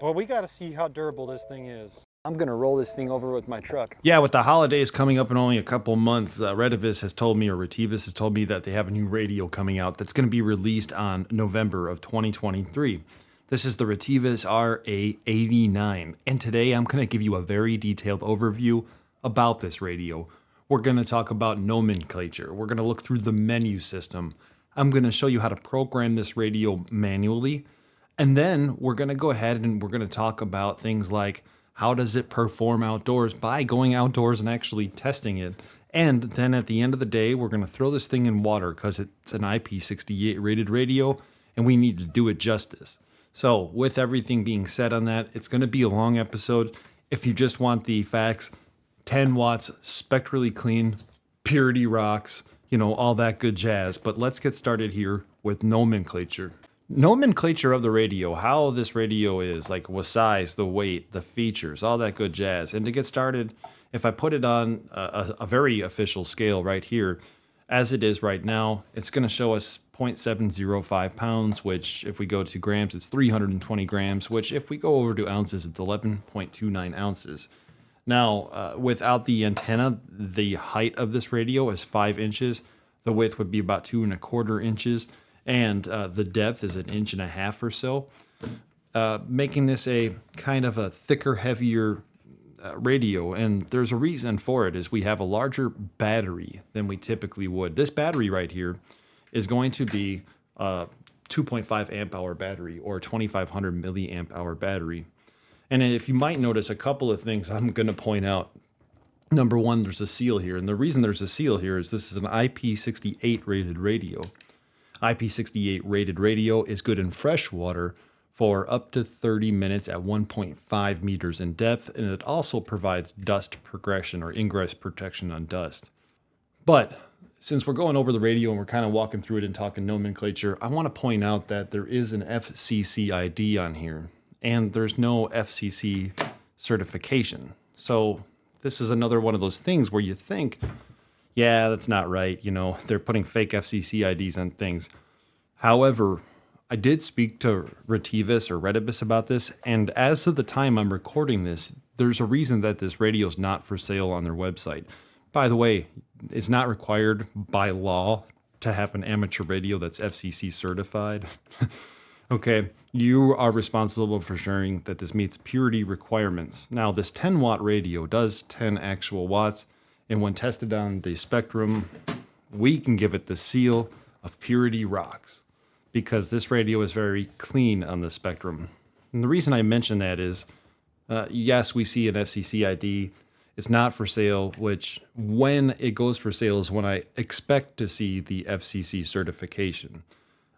Well, we got to see how durable this thing is. I'm going to roll this thing over with my truck. Yeah, with the holidays coming up in only a couple months, Retevis has told me, or Retevis has told me, that they have a new radio coming out that's going to be released on November of 2023. This is the Retevis RA89, and today I'm going to give you a very detailed overview about this radio. We're going to talk about nomenclature. We're going to look through the menu system. I'm going to show you how to program this radio manually, and then we're going to go ahead and we're going to talk about things like how does it perform outdoors by going outdoors and actually testing it. And then at the end of the day, we're going to throw this thing in water because it's an IP68 rated radio and we need to do it justice. So with everything being said on that, it's going to be a long episode. If you just want the facts, 10 watts, spectrally clean, purity rocks, all that good jazz. But let's get started here with nomenclature. Nomenclature of the radio, how this radio is, like what size, the weight, the features, all that good jazz. And to get started, if I put it on a very official scale right here, as it is right now, it's going to show us 0.705 pounds, which if we go to grams, it's 320 grams, which if we go over to ounces, it's 11.29 ounces. Now, without the antenna, the height of this radio is 5 inches. The width would be about 2¼ inches. And the depth is 1.5 inches or so, making this a kind of a thicker, heavier radio. And there's a reason for it, is we have a larger battery than we typically would. This battery right here is going to be a 2.5 amp hour battery or 2500 milliamp hour battery. And if you might notice a couple of things I'm going to point out. Number one, there's a seal here. And the reason there's a seal here is this is an IP68 rated radio. IP68 rated radio is good in fresh water for up to 30 minutes at 1.5 meters in depth, and it also provides dust progression or ingress protection on dust. But since we're going over the radio and we're kind of walking through it and talking nomenclature, I want to point out that there is an FCC ID on here, and there's no FCC certification. So this is another one of those things where you think, yeah, that's not right. They're putting fake FCC IDs on things. However, I did speak to Retevis about this, and as of the time I'm recording this, there's a reason that this radio is not for sale on their website. By the way, it's not required by law to have an amateur radio that's FCC certified. Okay, you are responsible for ensuring that this meets purity requirements. Now, this 10 watt radio does 10 actual watts. And when tested on the spectrum, we can give it the seal of purity rocks because this radio is very clean on the spectrum. And the reason I mention that is, yes, we see an FCC ID. It's not for sale, which when it goes for sale is when I expect to see the FCC certification.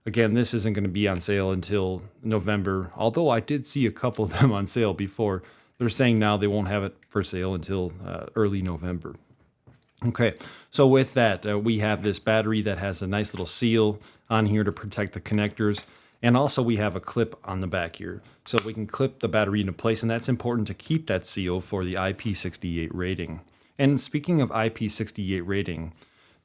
Again, this isn't going to be on sale until November, although I did see a couple of them on sale before. They're saying now they won't have it for sale until early November. Okay, so with that, we have this battery that has a nice little seal on here to protect the connectors. And also we have a clip on the back here. So we can clip the battery into place, and that's important to keep that seal for the IP68 rating. And speaking of IP68 rating,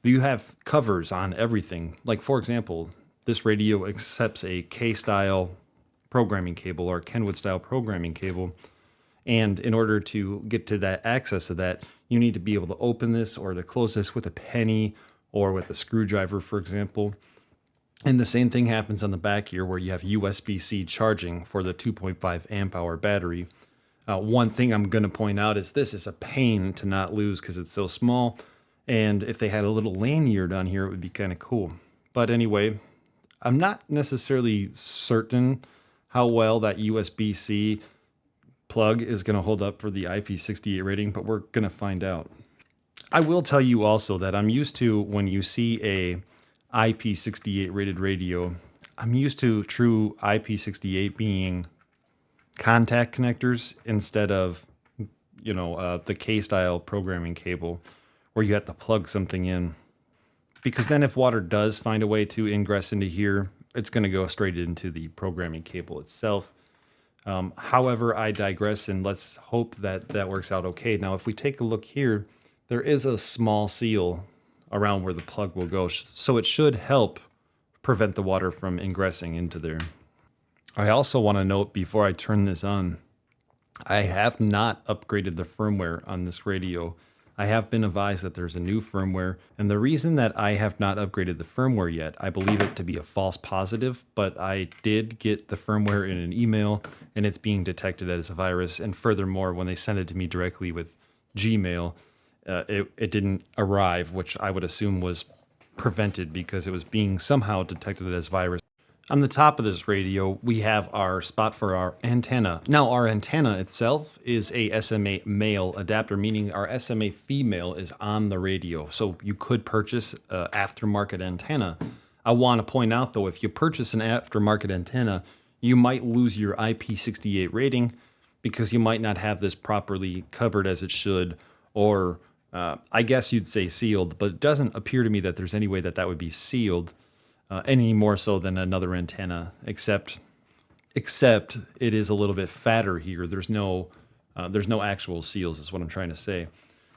you have covers on everything. Like, for example, this radio accepts a K-style programming cable or Kenwood-style programming cable. And in order to get to that access to that, you need to be able to open this or to close this with a penny or with a screwdriver, for example. And the same thing happens on the back here where you have USB-C charging for the 2.5 amp hour battery. One thing I'm going to point out is this is a pain to not lose because it's so small. And if they had a little lanyard on here, it would be kind of cool. But anyway, I'm not necessarily certain how well that USB-C plug is going to hold up for the IP68 rating, but we're going to find out. I will tell you also that I'm used to, when you see a IP68 rated radio, I'm used to true IP68 being contact connectors instead of, the K-style programming cable where you have to plug something in. Because then if water does find a way to ingress into here, it's going to go straight into the programming cable itself. However, I digress, and let's hope that that works out okay. Now, if we take a look here, there is a small seal around where the plug will go, so it should help prevent the water from ingressing into there. I also want to note before I turn this on, I have not upgraded the firmware on this radio. I have been advised that there's a new firmware, and the reason that I have not upgraded the firmware yet, I believe it to be a false positive, but I did get the firmware in an email, and it's being detected as a virus. And furthermore, when they sent it to me directly with Gmail, it didn't arrive, which I would assume was prevented because it was being somehow detected as virus. On the top of this radio, we have our spot for our antenna. Now, our antenna itself is a SMA male adapter, meaning our SMA female is on the radio. So you could purchase an aftermarket antenna. I want to point out, though, if you purchase an aftermarket antenna, you might lose your IP68 rating because you might not have this properly covered as it should, or I guess you'd say sealed, but it doesn't appear to me that there's any way that that would be sealed. Any more so than another antenna, except it is a little bit fatter here. There's no actual seals, is what I'm trying to say.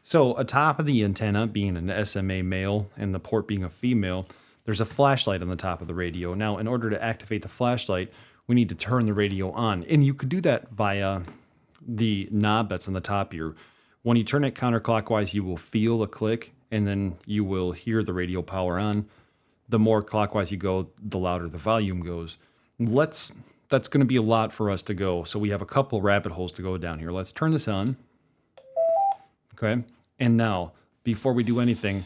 So atop of the antenna being an SMA male and the port being a female, there's a flashlight on the top of the radio. Now, in order to activate the flashlight, we need to turn the radio on, and you could do that via the knob that's on the top here. When you turn it counterclockwise, you will feel a click, and then you will hear the radio power on. The more clockwise you go, the louder the volume goes. That's going to be a lot for us to go. So we have a couple rabbit holes to go down here. Let's turn this on. Okay. And now, before we do anything,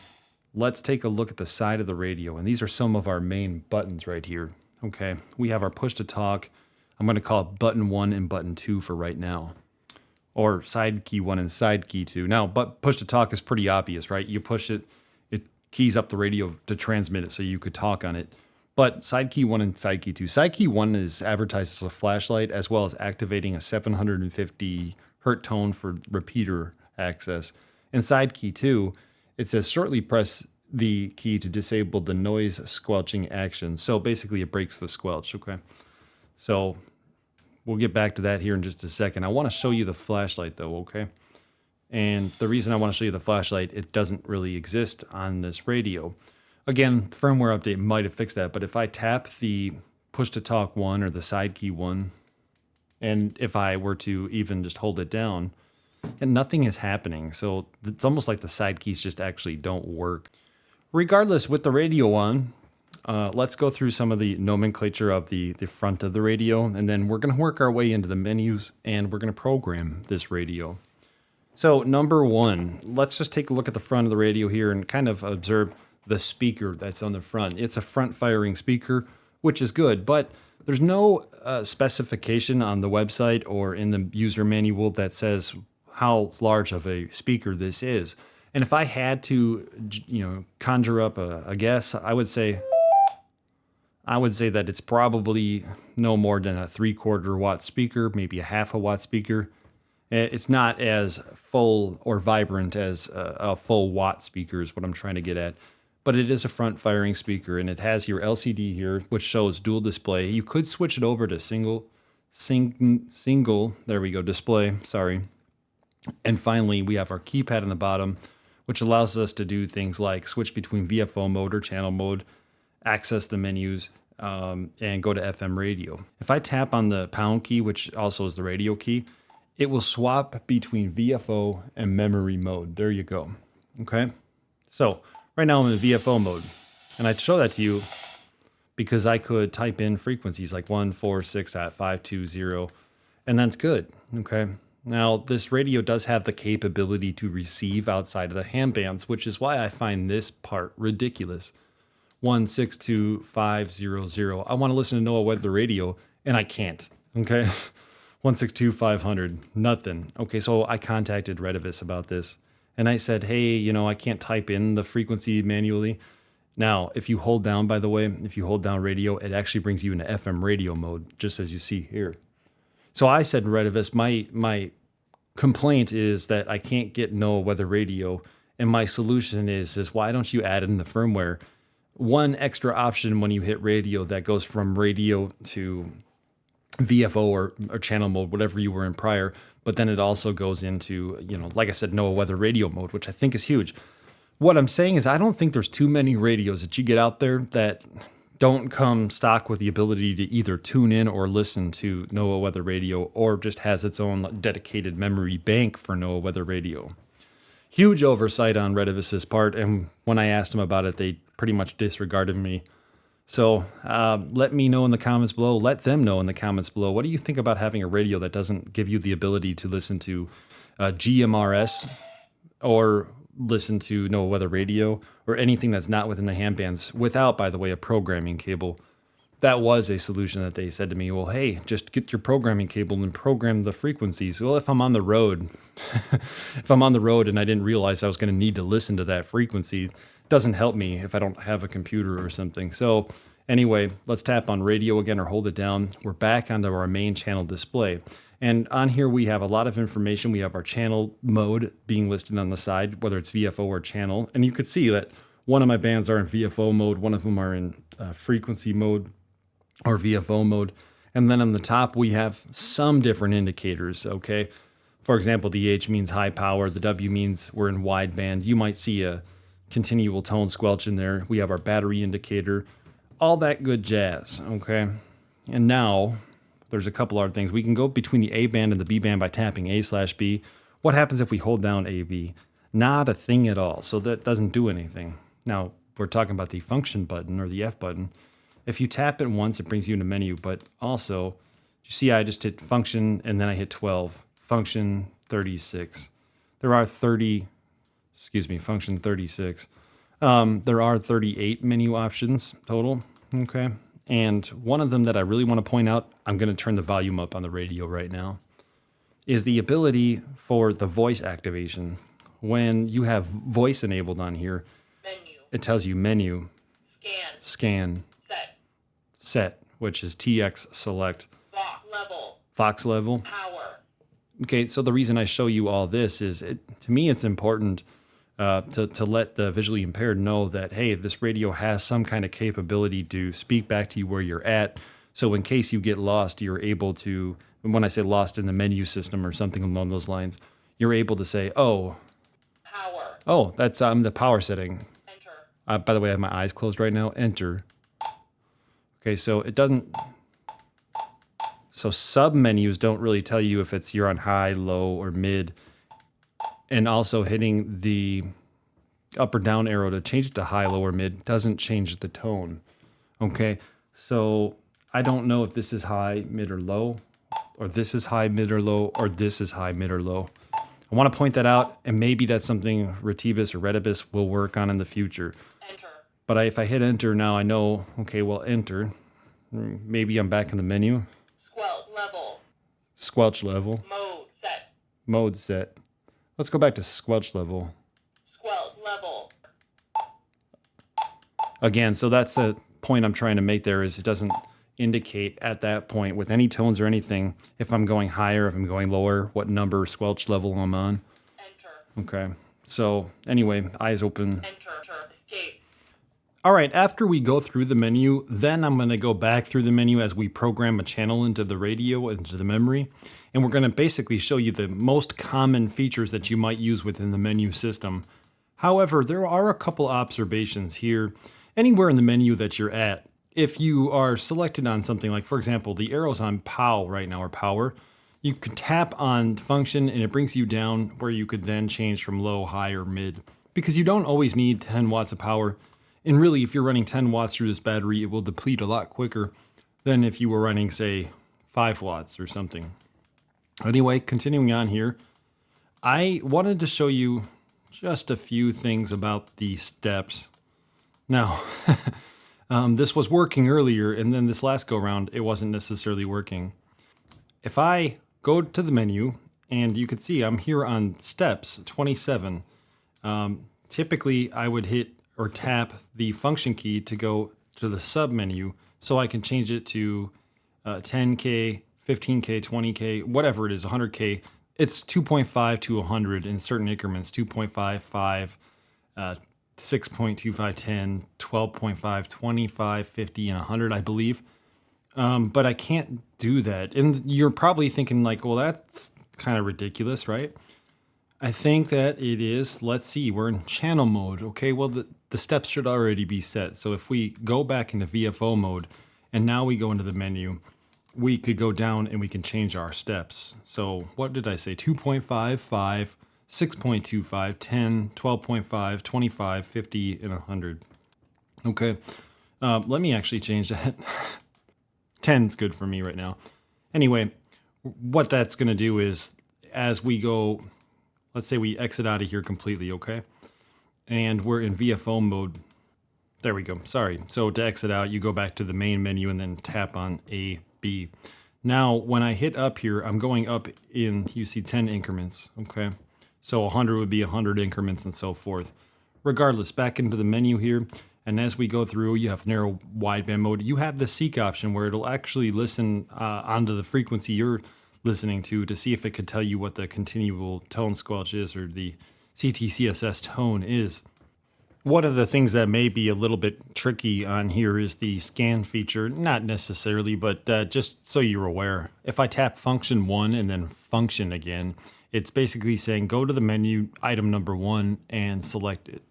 let's take a look at the side of the radio. And these are some of our main buttons right here. Okay. We have our push to talk. I'm going to call it button 1 and button 2 for right now. Or side key 1 and side key 2. Now, but push to talk is pretty obvious, right? You push it, it keys up the radio to transmit it so you could talk on it. But side key 1 and side key 2. Side key 1 is advertised as a flashlight, as well as activating a 750 hertz tone for repeater access. And side key 2, it says shortly press the key to disable the noise squelching action. So basically it breaks the squelch, okay? So we'll get back to that here in just a second. I want to show you the flashlight though, okay? And the reason I want to show you the flashlight, it doesn't really exist on this radio. Again, firmware update might have fixed that, but if I tap the push to talk 1 or the side key 1, and if I were to even just hold it down, and nothing is happening. So it's almost like the side keys just actually don't work. Regardless, with the radio on, let's go through some of the nomenclature of the front of the radio, and then we're going to work our way into the menus, and we're going to program this radio. So number 1, let's just take a look at the front of the radio here and kind of observe the speaker that's on the front. It's a front firing speaker, which is good, but there's no specification on the website or in the user manual that says how large of a speaker this is. And if I had to, conjure up a guess, I would say that it's probably no more than a 3/4 watt speaker, maybe a 1/2 watt speaker. It's not as full or vibrant as a full watt speaker is what I'm trying to get at. But it is a front firing speaker, and it has your LCD here, which shows dual display. You could switch it over to single, there we go, display, sorry. And finally, we have our keypad on the bottom, which allows us to do things like switch between VFO mode or channel mode, access the menus, and go to FM radio. If I tap on the pound key, which also is the radio key, it will swap between VFO and memory mode. There you go. Okay. So right now I'm in VFO mode, and I'd show that to you because I could type in frequencies like 146.520, and that's good. Okay. Now this radio does have the capability to receive outside of the ham bands, which is why I find this part ridiculous. 162.500. I want to listen to NOAA Weather Radio, and I can't. Okay. 162.500, nothing. Okay, so I contacted Retevis about this, and I said, hey, I can't type in the frequency manually. Now, if you hold down, by the way, if you hold down radio, it actually brings you into FM radio mode, just as you see here. So I said, Retevis, my complaint is that I can't get NOAA Weather Radio, and my solution is why don't you add in the firmware one extra option when you hit radio that goes from radio to VFO or channel mode, whatever you were in prior, but then it also goes into, like I said, NOAA Weather Radio mode, which I think is huge. What I'm saying is I don't think there's too many radios that you get out there that don't come stock with the ability to either tune in or listen to NOAA Weather Radio, or just has its own dedicated memory bank for NOAA Weather Radio. Huge oversight on Retevis's part, and when I asked them about it, they pretty much disregarded me. So let me know in the comments below. Let them know in the comments below. What do you think about having a radio that doesn't give you the ability to listen to GMRS or listen to NOAA Weather Radio or anything that's not within the handbands without, by the way, a programming cable? That was a solution that they said to me, well, hey, just get your programming cable and program the frequencies. Well, if I'm on the road, and I didn't realize I was going to need to listen to that frequency, it doesn't help me if I don't have a computer or something. So anyway, let's tap on radio again or hold it down. We're back onto our main channel display. And on here, we have a lot of information. We have our channel mode being listed on the side, whether it's VFO or channel. And you could see that one of my bands are in VFO mode. One of them are in frequency mode or VFO mode. And then on the top, we have some different indicators, okay? For example, the H means high power. The W means we're in wideband. You might see a continual tone squelch in there. We have our battery indicator, all that good jazz, okay? And now there's a couple other things. We can go between the A band and the B band by tapping A/B. What happens if we hold down AB? Not a thing at all. So that doesn't do anything. Now, we're talking about the function button or the F button. If you tap it once, it brings you in a menu, but also, you see I just hit function and then I hit 12, function 36. There are function 36. There are 38 menu options total, okay? And one of them that I really want to point out, I'm going to turn the volume up on the radio right now, is the ability for the voice activation. When you have voice enabled on here, it tells you menu, scan, set, which is TX select, Fox level, power. Okay, so the reason I show you all this is, to me, it's important to let the visually impaired know that, hey, this radio has some kind of capability to speak back to you where you're at. So in case you get lost, you're able to, when I say lost in the menu system or something along those lines, you're able to say, oh, power. Oh, that's the power setting. Enter. By the way, I have my eyes closed right now. Enter. Okay, so it doesn't, so sub menus don't really tell you if you're on high, low, or mid. And also hitting the up or down arrow to change it to high, low, or mid doesn't change the tone. Okay, so I don't know if this is high, mid, or low, or this is high, mid, or low, or this is high, mid, or low. I want to point that out, and maybe that's something Retevis or Retevis will work on in the future. Enter. But if I hit enter now, I know, okay, well, enter. Maybe I'm back in the menu. Squelch level. Mode set. Let's go back to squelch level. Again, so that's the point I'm trying to make there, is it doesn't indicate at that point with any tones or anything if I'm going higher, if I'm going lower, what number squelch level I'm on. Enter. Okay, so anyway, eyes open. Enter. Escape. All right, after we go through the menu, then I'm going to go back through the menu as we program a channel into the radio, into the memory. And we're going to basically show you the most common features that you might use within the menu system. However, there are a couple observations here. Anywhere in the menu that you're at, if you are selected on something like, for example, the arrow's on POW right now, or power, you can tap on function and it brings you down where you could then change from low, high, or mid. Because you don't always need 10 watts of power. And really, if you're running 10 watts through this battery, it will deplete a lot quicker than if you were running, say, 5 watts or something. Anyway, continuing on here, I wanted to show you just a few things about the steps. Now, this was working earlier, and then this last go-round, it wasn't necessarily working. If I go to the menu, and you can see I'm here on steps 27, typically I would hit or tap the function key to go to the sub menu so I can change it to 10K, 15K, 20K, whatever it is, 100K. It's 2.5 to 100 in certain increments, 2.5, 5, 6.25, 10, 12.5, 25, 50, and 100, I believe. But I can't do that. And you're probably thinking like, well, that's kind of ridiculous, right? I think that it is. Let's see. We're in channel mode. Okay. Well, the steps should already be set. So if we go back into VFO mode and now we go into the menu, we could go down and we can change our steps. So what did I say? 2.5, 5, 6.25, 10, 12.5, 25, 50, and 100. Okay. Let me actually change that. 10's good for me right now. Anyway, what that's going to do is as we go, let's say we exit out of here completely, okay? And we're in VFO mode. There we go. Sorry. So to exit out, you go back to the main menu and then tap on A, B. Now, when I hit up here, I'm going up in, you see 10 increments, okay? So 100 would be 100 increments and so forth. Regardless, back into the menu here. And as we go through, you have narrow wideband mode. You have the seek option where it'll actually listen onto the frequency you're listening to see if it could tell you what the continual tone squelch is or the CTCSS tone is. One of the things that may be a little bit tricky on here is the scan feature. Not necessarily, but just so you're aware. If I tap function 1 and then function again, it's basically saying go to the menu, item number 1, and select it.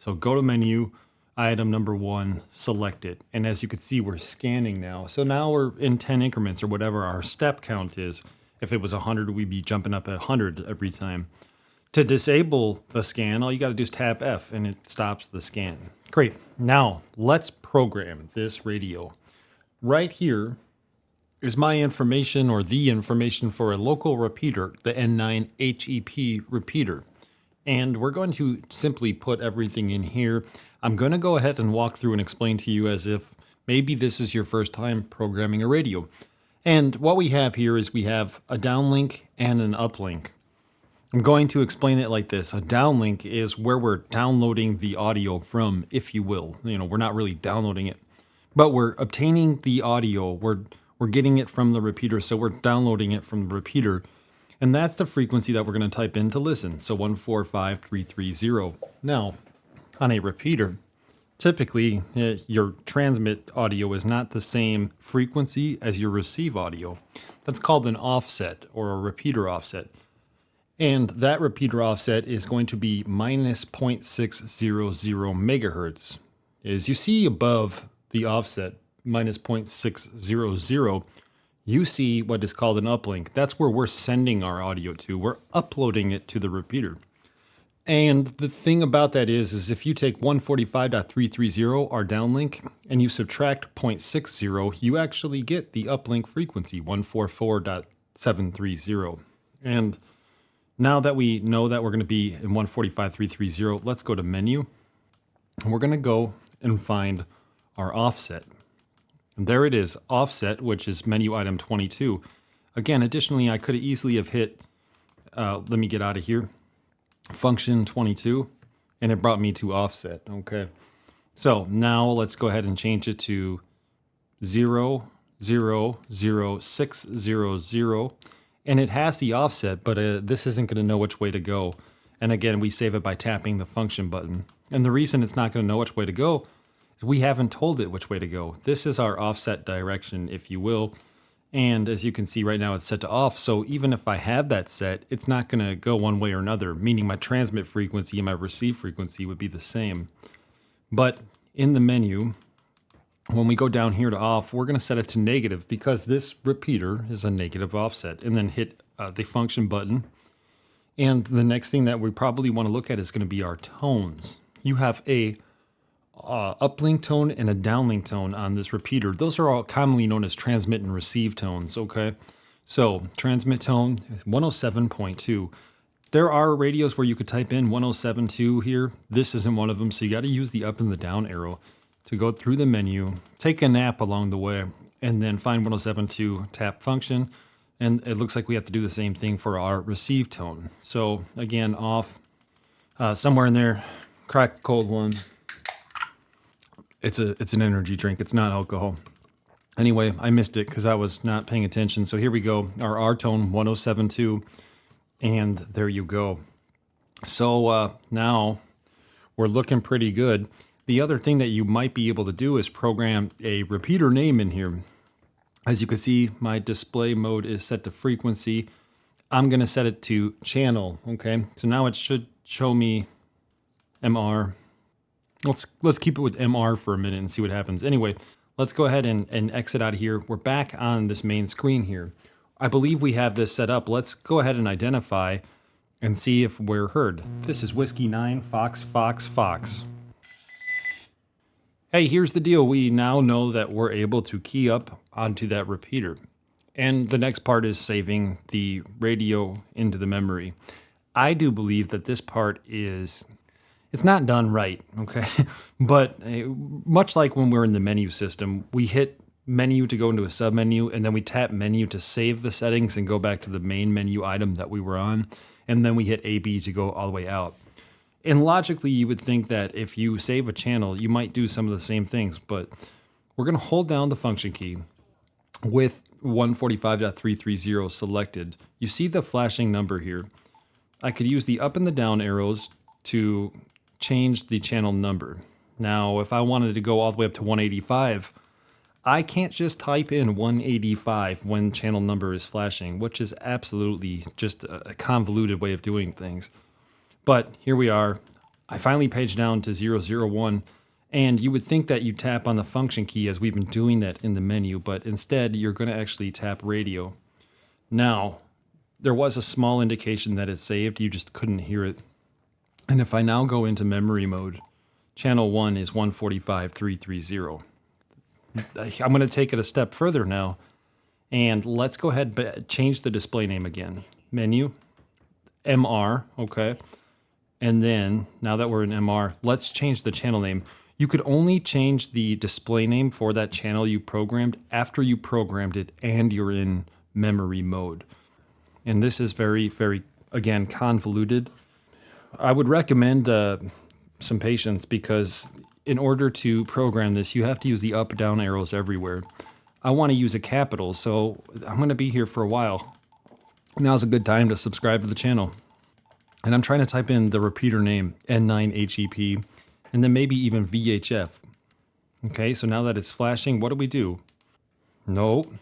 So go to menu, item number 1, select it. And as you can see, we're scanning now. So now we're in 10 increments or whatever our step count is. If it was 100, we'd be jumping up at 100 every time. To disable the scan, all you got to do is tap F and it stops the scan. Great. Now let's program this radio. Right here is my information or the information for a local repeater, the N9 HEP repeater. And we're going to simply put everything in here. I'm going to go ahead and walk through and explain to you as if maybe this is your first time programming a radio. And what we have here is we have a downlink and an uplink. I'm going to explain it like this. A downlink is where we're downloading the audio from, if you will. You know, we're not really downloading it, but we're obtaining the audio. We're getting it from the repeater, so we're downloading it from the repeater. And that's the frequency that we're going to type in to listen. So 145330. Now, on a repeater, typically your transmit audio is not the same frequency as your receive audio. That's called an offset or a repeater offset. And that repeater offset is going to be minus 0.600 megahertz. As you see above the offset, minus 0.600, you see what is called an uplink. That's where we're sending our audio to. We're uploading it to the repeater. And the thing about that is if you take 145.330, our downlink, and you subtract 0.60, you actually get the uplink frequency, 144.730. And now that we know that we're going to be in 145.330, let's go to menu. And we're going to go and find our offset. And there it is, offset, which is menu item 22. Again, additionally, I could easily have hit, let me get out of here, function 22, and it brought me to offset. Okay. So now let's go ahead and change it to 0000600. And it has the offset, but this isn't going to know which way to go. And again, we save it by tapping the function button. And the reason it's not going to know which way to go is we haven't told it which way to go. This is our offset direction, if you will. And as you can see right now, it's set to off. So even if I have that set, it's not going to go one way or another, meaning my transmit frequency and my receive frequency would be the same. But in the menu, when we go down here to off, we're going to set it to negative because this repeater is a negative offset, and then hit the function button. And the next thing that we probably want to look at is going to be our tones. You have a uplink tone and a downlink tone on this repeater. Those are all commonly known as transmit and receive tones, okay? So transmit tone 107.2. There are radios where you could type in 107.2 here. This isn't one of them, so you got to use the up and the down arrow to go through the menu, take a nap along the way, and then find 107.2, tap function, and it looks like we have to do the same thing for our receive tone. So again, off, somewhere in there, crack the cold one. It's an energy drink. It's not alcohol. Anyway, I missed it because I was not paying attention. So here we go. Our R tone 107.2, and there you go. So now we're looking pretty good. The other thing that you might be able to do is program a repeater name in here. As you can see, my display mode is set to frequency. I'm going to set it to channel. Okay. So now it should show me MR. Let's keep it with MR for a minute and see what happens. Anyway, let's go ahead and exit out of here. We're back on this main screen here. I believe we have this set up. Let's go ahead and identify and see if we're heard. This is Whiskey 9, Fox, Fox, Fox. Hey, here's the deal. We now know that we're able to key up onto that repeater. And the next part is saving the radio into the memory. I do believe that this part is... it's not done right, okay? But much like when we're in the menu system, we hit menu to go into a submenu, and then we tap menu to save the settings and go back to the main menu item that we were on, and then we hit AB to go all the way out. And logically, you would think that if you save a channel, you might do some of the same things, but we're going to hold down the function key with 145.330 selected. You see the flashing number here. I could use the up and the down arrows to change the channel number. Now, if I wanted to go all the way up to 185, I can't just type in 185 when channel number is flashing, which is absolutely just a convoluted way of doing things. But here we are. I finally paged down to 001, and you would think that you tap on the function key as we've been doing that in the menu, but instead you're going to actually tap radio. Now, there was a small indication that it's saved, you just couldn't hear it. And if I now go into memory mode, channel 1 is 145.330. I'm going to take it a step further now, and let's go ahead and change the display name again. Menu, MR, okay. And then, now that we're in MR, let's change the channel name. You could only change the display name for that channel you programmed after you programmed it and you're in memory mode. And this is very, very, again, convoluted. I would recommend some patience, because in order to program this, you have to use the up and down arrows everywhere. I want to use a capital, so I'm going to be here for a while. Now's a good time to subscribe to the channel. And I'm trying to type in the repeater name, N9HEP, and then maybe even VHF. Okay, so now that it's flashing, what do we do? Nope.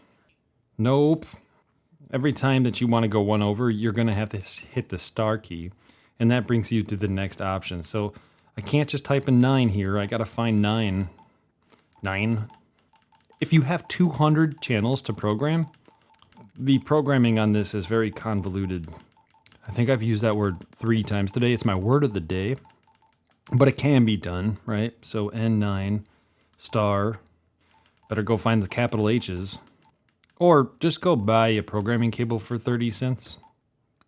Nope. Every time that you want to go one over, you're going to have to hit the star key. And that brings you to the next option. So I can't just type in 9 here. I got to find 9. 9. If you have 200 channels to program, the programming on this is very convoluted. I think I've used that word 3 times today. It's my word of the day. But it can be done, right? So N9 star. Better go find the capital H's. Or just go buy a programming cable for 30 cents.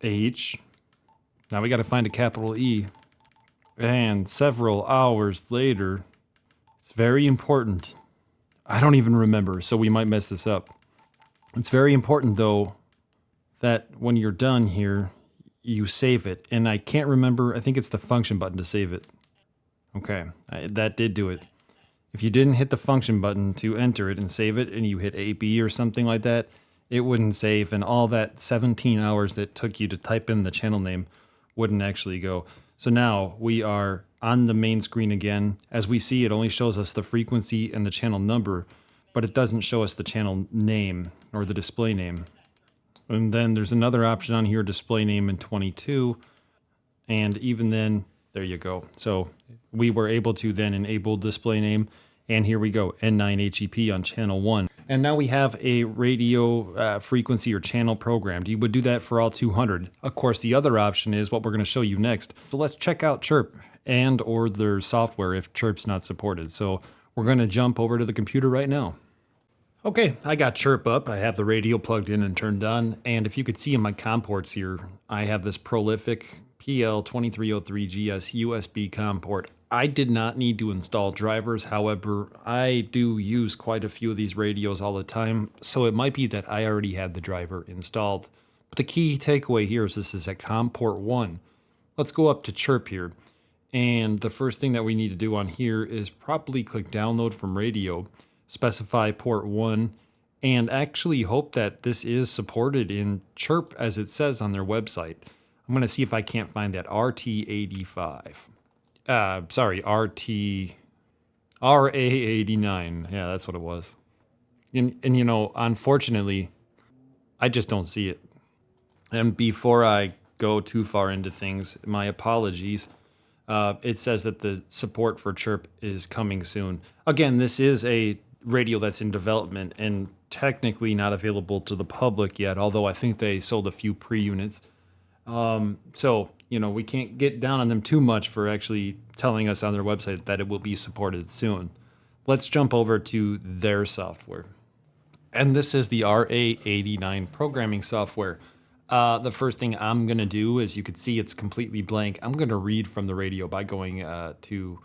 H. Now we got to find a capital E. And several hours later, it's very important. I don't even remember, so we might mess this up. It's very important, though, that when you're done here, you save it. And I can't remember, I think it's the function button to save it. Okay, that did do it. If you didn't hit the function button to enter it and save it, and you hit AB or something like that, it wouldn't save, and all that 17 hours that took you to type in the channel name wouldn't actually go. So now we are on the main screen again. As we see, it only shows us the frequency and the channel number, but it doesn't show us the channel name or the display name. And then there's another option on here, display name in 22, and even then, there you go. So we were able to then enable display name, and here we go, N9HEP on channel 1. And now we have a radio frequency or channel programmed. You would do that for all 200. Of course, the other option is what we're going to show you next. So let's check out Chirp and or their software if Chirp's not supported. So we're going to jump over to the computer right now. Okay, I got Chirp up. I have the radio plugged in and turned on. And if you could see in my COM ports here, I have this prolific PL2303GS USB COM port. I did not need to install drivers. However, I do use quite a few of these radios all the time, so it might be that I already had the driver installed. But the key takeaway here is this is at COM port 1. Let's go up to Chirp here. And the first thing that we need to do on here is probably click download from radio, specify port 1, and actually hope that this is supported in Chirp as it says on their website. I'm going to see if I can't find that RT85. RA89. Yeah, that's what it was. And you know, unfortunately, I just don't see it. And before I go too far into things, my apologies. It says that the support for Chirp is coming soon. Again, this is a radio that's in development and technically not available to the public yet, although I think they sold a few pre-units. So, we can't get down on them too much for actually telling us on their website that it will be supported soon. Let's jump over to their software. And this is the RA89 programming software. The first thing I'm going to do is, you can see it's completely blank. I'm going to read from the radio by going to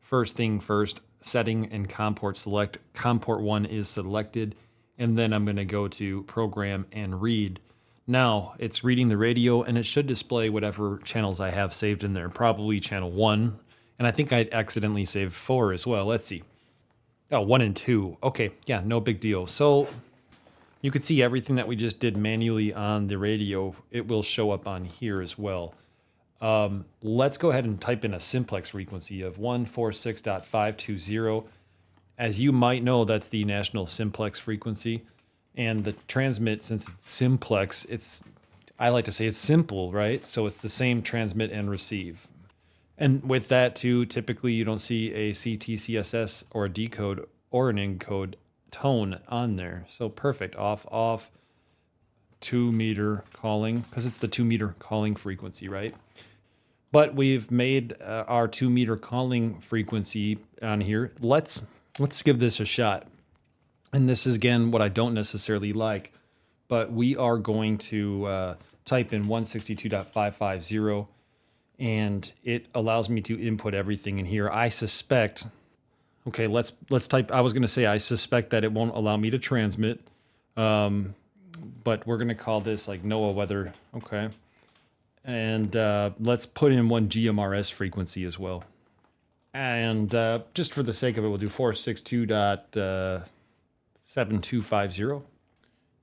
first thing first, setting and COM port select. COM port 1 is selected. And then I'm going to go to program and read. Now it's reading the radio, and it should display whatever channels I have saved in there, probably channel 1. And I think I accidentally saved 4 as well. Let's see. Oh, 1 and 2. Okay, yeah, no big deal. So you can see everything that we just did manually on the radio. It will show up on here as well. Let's go ahead and type in a simplex frequency of 146.520. As you might know, that's the national simplex frequency. And the transmit, since it's simplex, I like to say it's simple, right? So it's the same transmit and receive. And with that too, typically you don't see a CTCSS or a decode or an encode tone on there. So perfect. Off, 2 meter calling, because it's the 2 meter calling frequency, right? But we've made our 2 meter calling frequency on here. Let's give this a shot. And this is, again, what I don't necessarily like, but we are going to type in 162.550, and it allows me to input everything in here. I suspect, okay, let's type, I was going to say I suspect that it won't allow me to transmit, but we're going to call this like NOAA weather, okay. And let's put in 1 GMRS frequency as well. And just for the sake of it, we'll do 462.7250.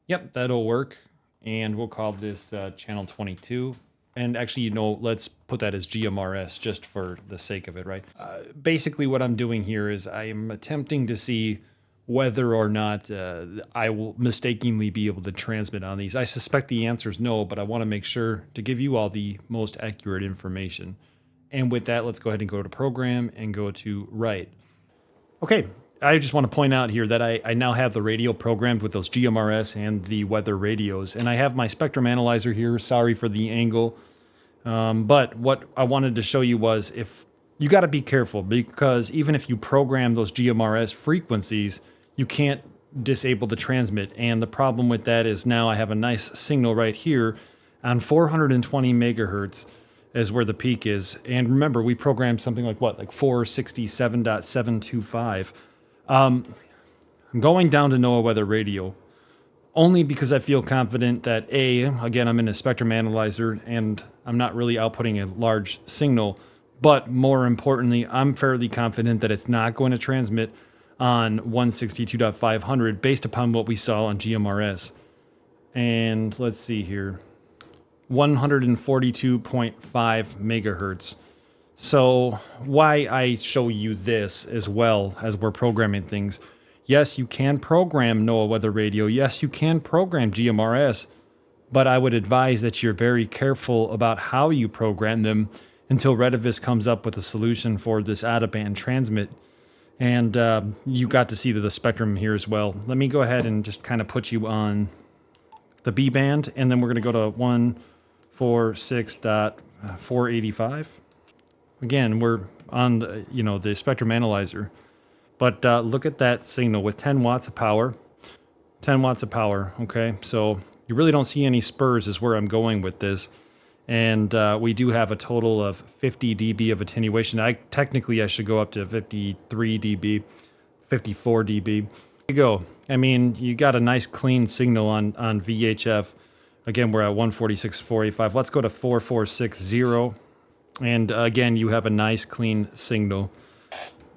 Yep, that'll work. And we'll call this channel 22. And actually, let's put that as GMRS just for the sake of it, right? Basically, what I'm doing here is I'm attempting to see whether or not I will mistakenly be able to transmit on these. I suspect the answer is no, but I want to make sure to give you all the most accurate information. And with that, let's go ahead and go to program and go to write. Okay, I just want to point out here that I now have the radio programmed with those GMRS and the weather radios. And I have my spectrum analyzer here. Sorry for the angle. But what I wanted to show you was, if you got to be careful, because even if you program those GMRS frequencies, you can't disable the transmit. And the problem with that is now I have a nice signal right here on 420 megahertz is where the peak is. And remember, we programmed something like 467.725. I'm going down to NOAA weather radio only because I feel confident that again, I'm in a spectrum analyzer and I'm not really outputting a large signal, but more importantly, I'm fairly confident that it's not going to transmit on 162.500 based upon what we saw on GMRS. And let's see here, 142.5 megahertz. So why I show you this as well as we're programming things. Yes, you can program NOAA weather radio. Yes, you can program GMRS, but I would advise that you're very careful about how you program them until Retevis comes up with a solution for this out-of-band transmit. And you got to see the spectrum here as well. Let me go ahead and just kind of put you on the B band, and then we're going to go to 146.485. Again, we're on the, the spectrum analyzer. But look at that signal with 10 watts of power. 10 watts of power, okay? So you really don't see any spurs is where I'm going with this. And we do have a total of 50 dB of attenuation. Technically, I should go up to 53 dB, 54 dB. There you go. I mean, you got a nice clean signal on VHF. Again, we're at 146.485. Let's go to 4460. And again, you have a nice clean signal.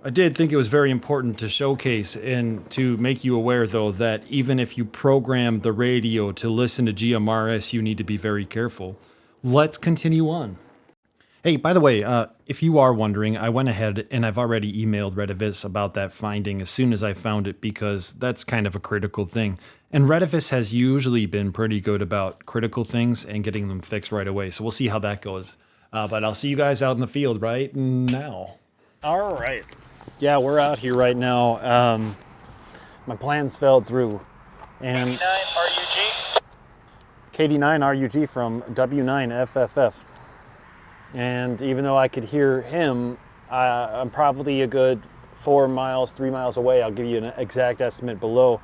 I did think it was very important to showcase and to make you aware, though, that even if you program the radio to listen to GMRS, you need to be very careful. Let's continue on. Hey, by the way, if you are wondering, I went ahead and I've already emailed Retevis about that finding as soon as I found it because that's kind of a critical thing. And Retevis has usually been pretty good about critical things and getting them fixed right away. So we'll see how that goes. But I'll see you guys out in the field right now. All right. Yeah, we're out here right now. My plans fell through. And KD9 RUG from W9FFF. And even though I could hear him, I'm probably a good 4 miles, 3 miles away. I'll give you an exact estimate below.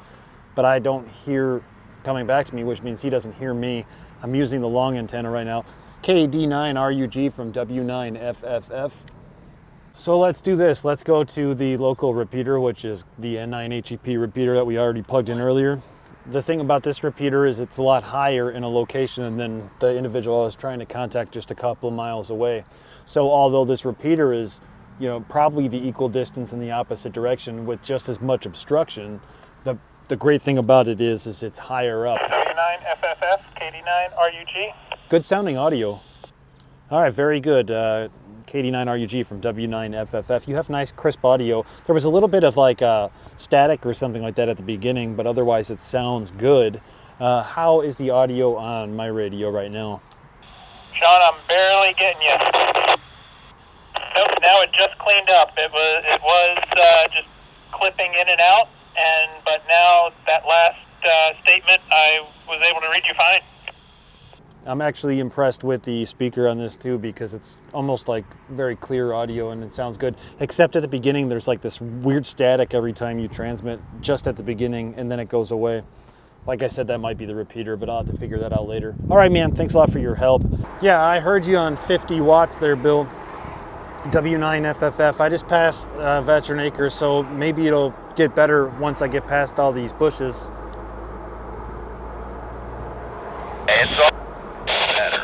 But I don't hear coming back to me, which means he doesn't hear me. I'm using the long antenna right now. KD9 RUG from W9FFF. So let's do this. Let's go to the local repeater, which is the N9HEP repeater that we already plugged in earlier. The thing about this repeater is it's a lot higher in a location than the individual I was trying to contact just a couple of miles away. So although this repeater is, probably the equal distance in the opposite direction with just as much obstruction, the great thing about it is it's higher up. W9FFF, KD9 RUG. Good sounding audio. All right, very good. KD9 RUG from W9FFF. You have nice crisp audio. There was a little bit of like static or something like that at the beginning, but otherwise it sounds good. How is the audio on my radio right now? Sean, I'm barely getting you. Nope, now it just cleaned up. It was just clipping in and out, but now that last statement I was able to read you fine. I'm actually impressed with the speaker on this too, because it's almost like very clear audio and it sounds good. Except at the beginning, there's like this weird static every time you transmit, just at the beginning, and then it goes away. Like I said, that might be the repeater, but I'll have to figure that out later. All right, man, thanks a lot for your help. Yeah, I heard you on 50 watts there, Bill. W9FFF. I just passed Veteran Acres, so maybe it'll get better once I get past all these bushes. It's all better.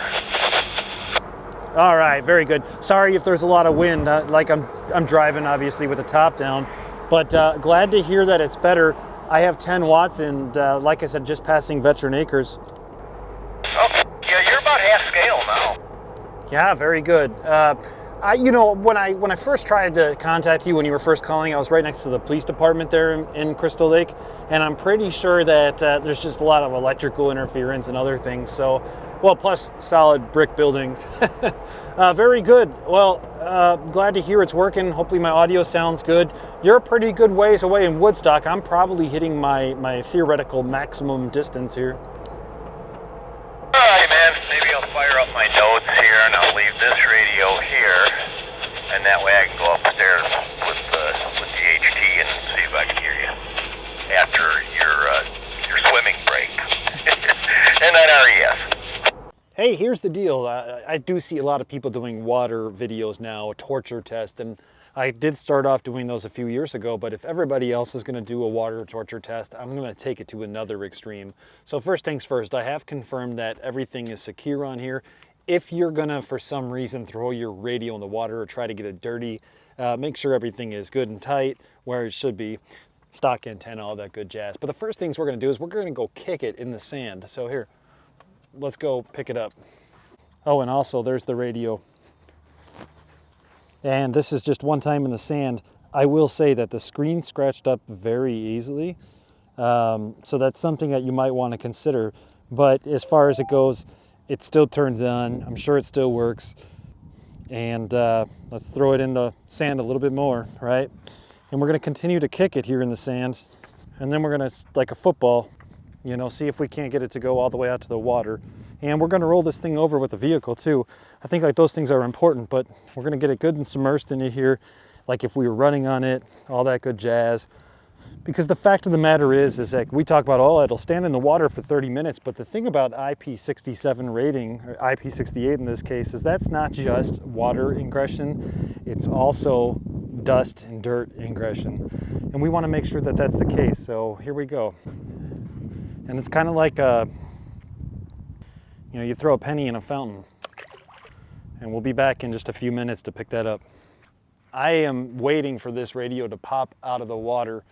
All right, very good. Sorry if there's a lot of wind. Like I'm driving obviously with the top down, but glad to hear that it's better. I have 10 watts and like I said, just passing Veteran Acres. Okay, yeah, you're about half scale now. Yeah, very good. When I first tried to contact you when you were first calling, I was right next to the police department there in Crystal Lake, and I'm pretty sure that there's just a lot of electrical interference and other things. So, well, plus solid brick buildings. Very good. Well, glad to hear it's working. Hopefully my audio sounds good. You're a pretty good ways away in Woodstock. I'm probably hitting my theoretical maximum distance here. All right, man. Maybe I'll fire up my notes here, and I'll leave this radio here, and that way I can go upstairs with the HT and see if I can hear you after your swimming break. And then RES. Hey, here's the deal. I do see a lot of people doing water videos now, torture test, and I did start off doing those a few years ago, but if everybody else is going to do a water torture test, I'm going to take it to another extreme. So first things first, I have confirmed that everything is secure on here. If you're going to, for some reason, throw your radio in the water or try to get it dirty, make sure everything is good and tight where it should be. Stock antenna, all that good jazz. But the first things we're going to do is we're going to go kick it in the sand. So here, let's go pick it up. Oh, and also there's the radio. And this is just one time in the sand. I will say that the screen scratched up very easily. So that's something that you might want to consider. But as far as it goes, it still turns on. I'm sure it still works. And let's throw it in the sand a little bit more, right? And we're going to continue to kick it here in the sand. And then we're going to, like a football, see if we can't get it to go all the way out to the water. And we're going to roll this thing over with a vehicle too. I think like those things are important, but we're going to get it good and submersed into here, like if we were running on it, all that good jazz. Because the fact of the matter is that we talk about, oh, it'll stand in the water for 30 minutes, but the thing about IP67 rating, or IP68 in this case, is that's not just water ingression, it's also dust and dirt ingression. And we want to make sure that that's the case, so here we go. And it's kind of like you throw a penny in a fountain. And we'll be back in just a few minutes to pick that up. I am waiting for this radio to pop out of the water.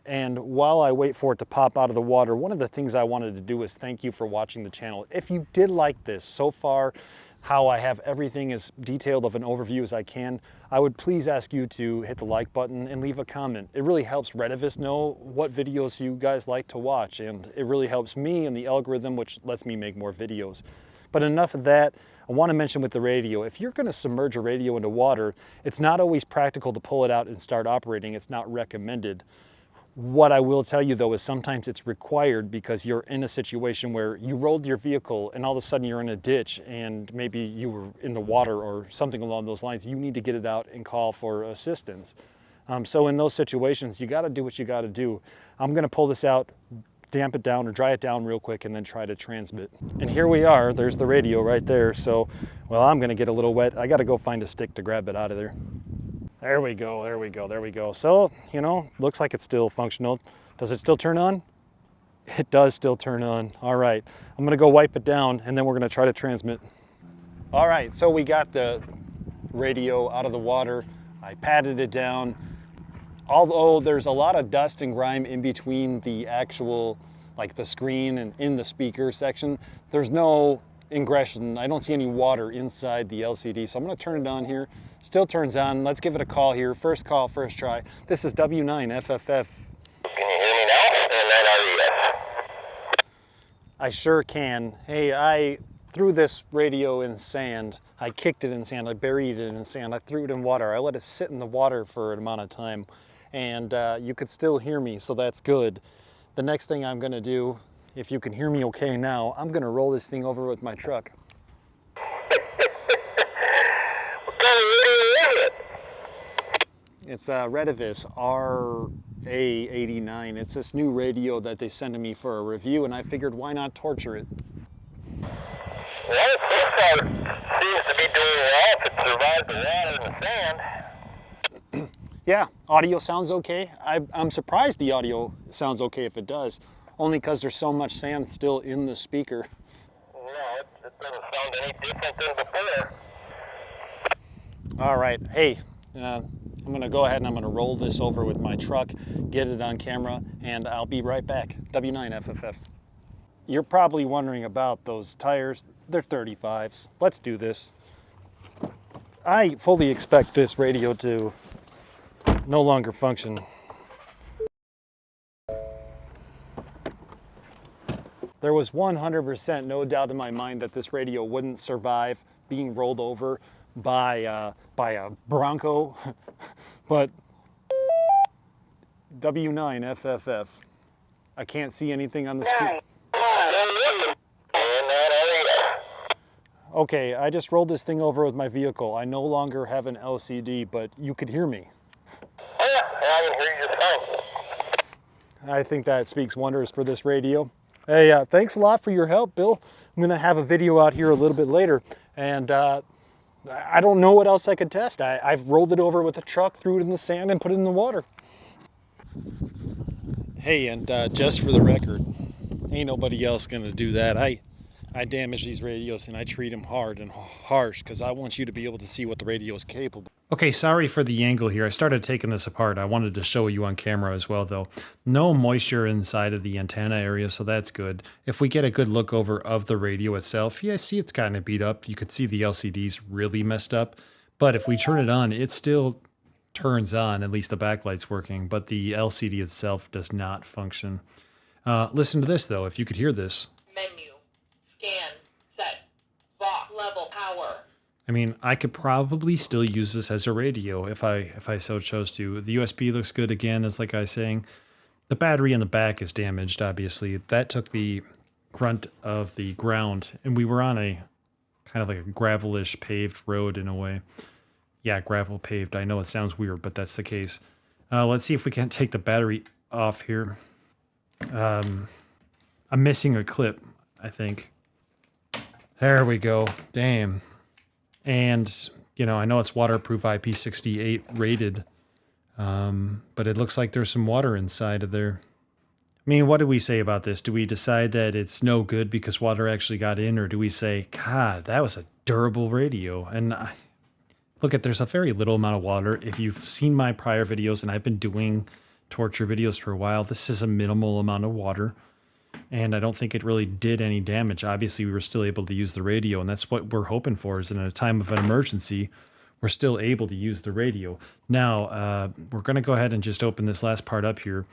And while I wait for it to pop out of the water, one of the things I wanted to do is thank you for watching the channel. If you did like this so far, how I have everything as detailed of an overview as I can, I would please ask you to hit the like button and leave a comment. It really helps Retevis know what videos you guys like to watch, and it really helps me and the algorithm, which lets me make more videos. But enough of that. I want to mention with the radio, if you're going to submerge a radio into water, it's not always practical to pull it out and start operating. It's not recommended. What I will tell you though is sometimes it's required because you're in a situation where you rolled your vehicle and all of a sudden you're in a ditch and maybe you were in the water or something along those lines. You need to get it out and call for assistance. So in those situations, you got to do what you got to do. I'm going to pull this out, damp it down or dry it down real quick, and then try to transmit. And here we are, there's the radio right there. So, well, I'm gonna get a little wet. I gotta go find a stick to grab it out of there. There we go, there we go, there we go. So, you know, looks like it's still functional. Does it still turn on? It does still turn on. All right, I'm gonna go wipe it down and then we're gonna try to transmit. All right, so we got the radio out of the water. I patted it down. Although there's a lot of dust and grime in between the actual, like the screen and in the speaker section, there's no ingression. I don't see any water inside the LCD. So I'm gonna turn it on here. Still turns on. Let's give it a call here. First call, first try. This is W9FFF. Can you hear me now? And then I sure can. Hey, I threw this radio in sand. I kicked it in sand. I buried it in sand. I threw it in water. I let it sit in the water for an amount of time. And you could still hear me, so that's good. The next thing I'm gonna do, if you can hear me okay now, I'm gonna roll this thing over with my truck. What kind of radio is it? It's a Retevis RA89. It's this new radio that they sent to me for a review, and I figured why not torture it? Well, so far it seems to be doing well if it survives the water and the sand. Yeah, audio sounds okay. I'm surprised the audio sounds okay if it does, only because there's so much sand still in the speaker. No, it doesn't sound any different than before. All right, hey, I'm gonna go ahead and I'm gonna roll this over with my truck, get it on camera, and I'll be right back. W9FFF. You're probably wondering about those tires. They're 35s. Let's do this. I fully expect this radio to no longer function. There was 100% no doubt in my mind that this radio wouldn't survive being rolled over by a Bronco, but W9FFF. I can't see anything on the screen. Okay, I just rolled this thing over with my vehicle. I no longer have an LCD, but you could hear me. Oh yeah, I can hear you just fine. I think that speaks wonders for this radio. Hey, thanks a lot for your help, Bill. I'm gonna have a video out here a little bit later, and I don't know what else I could test. I've rolled it over with a truck, threw it in the sand, and put it in the water. Hey, and just for the record, ain't nobody else gonna do that. I damage these radios and I treat them hard and harsh because I want you to be able to see what the radio is capable. Okay, sorry for the angle here. I started taking this apart. I wanted to show you on camera as well, though. No moisture inside of the antenna area, so that's good. If we get a good look over of the radio itself, yeah, see it's kind of beat up. You could see the LCD's really messed up. But if we turn it on, it still turns on. At least the backlight's working, but the LCD itself does not function. Listen to this, though, if you could hear this. Menu, scan, set, box, level, power. I mean, I could probably still use this as a radio if I so chose to. The USB looks good again, as like I was saying. The battery in the back is damaged, obviously. That took the grunt of the ground, and we were on a kind of like a gravelish paved road in a way. Yeah, gravel paved. I know it sounds weird, but that's the case. Let's see if we can take the battery off here. I'm missing a clip, I think. There we go. Damn. And, you know, I know it's waterproof IP68 rated, but it looks like there's some water inside of there. I mean, what do we say about this? Do we decide that it's no good because water actually got in, or do we say, God, that was a durable radio? And look, there's a very little amount of water. If you've seen my prior videos, and I've been doing torture videos for a while, this is a minimal amount of water. and I don't think it really did any damage. Obviously, we were still able to use the radio, and that's what we're hoping for, is in a time of an emergency, we're still able to use the radio. Now, we're going to go ahead and just open this last part up here,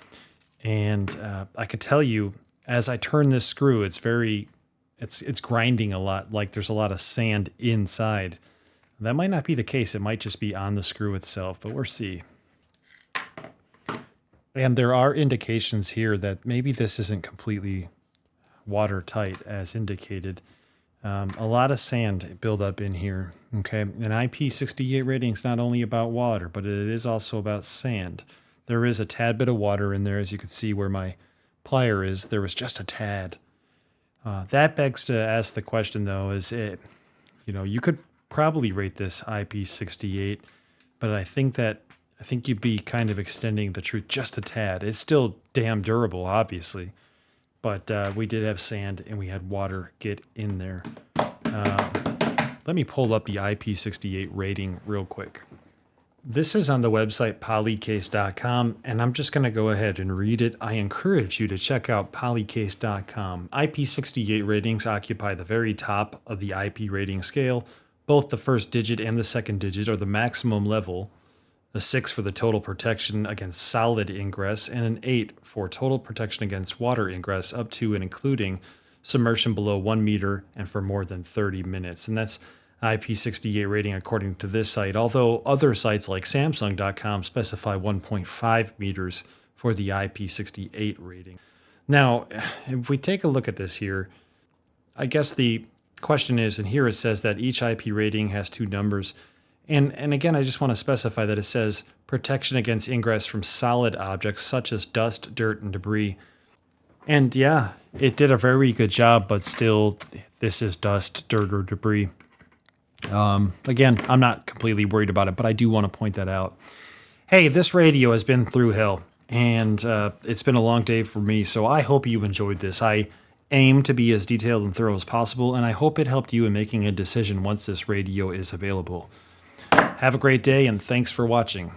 and I could tell you, as I turn this screw, it's grinding a lot, like there's a lot of sand inside. That might not be the case. It might just be on the screw itself, but we'll see. And there are indications here that maybe this isn't completely watertight as indicated. A lot of sand buildup in here. Okay, an IP68 rating is not only about water, but it is also about sand. There is a tad bit of water in there, as you can see where my plier is. There was just a tad. That begs to ask the question, though, you could probably rate this IP68, but I think you'd be kind of extending the truth just a tad. It's still damn durable, obviously, but we did have sand and we had water get in there. Let me pull up the IP68 rating real quick. This is on the website polycase.com, and I'm just going to go ahead and read it. I encourage you to check out polycase.com. IP68 ratings occupy the very top of the IP rating scale. Both the first digit and the second digit are the maximum level, a 6 for the total protection against solid ingress, and an 8 for total protection against water ingress up to and including submersion below 1 meter and for more than 30 minutes. And that's IP68 rating according to this site, although other sites like Samsung.com specify 1.5 meters for the IP68 rating. Now, if we take a look at this here, I guess the question is, and here it says that each IP rating has 2 numbers. And again, I just want to specify that it says protection against ingress from solid objects such as dust, dirt, and debris. And yeah, it did a very good job, but still, this is dust, dirt, or debris. Again, I'm not completely worried about it, but I do want to point that out. Hey, this radio has been through hell, and it's been a long day for me, so I hope you enjoyed this. I aim to be as detailed and thorough as possible, and I hope it helped you in making a decision once this radio is available. Have a great day, and thanks for watching.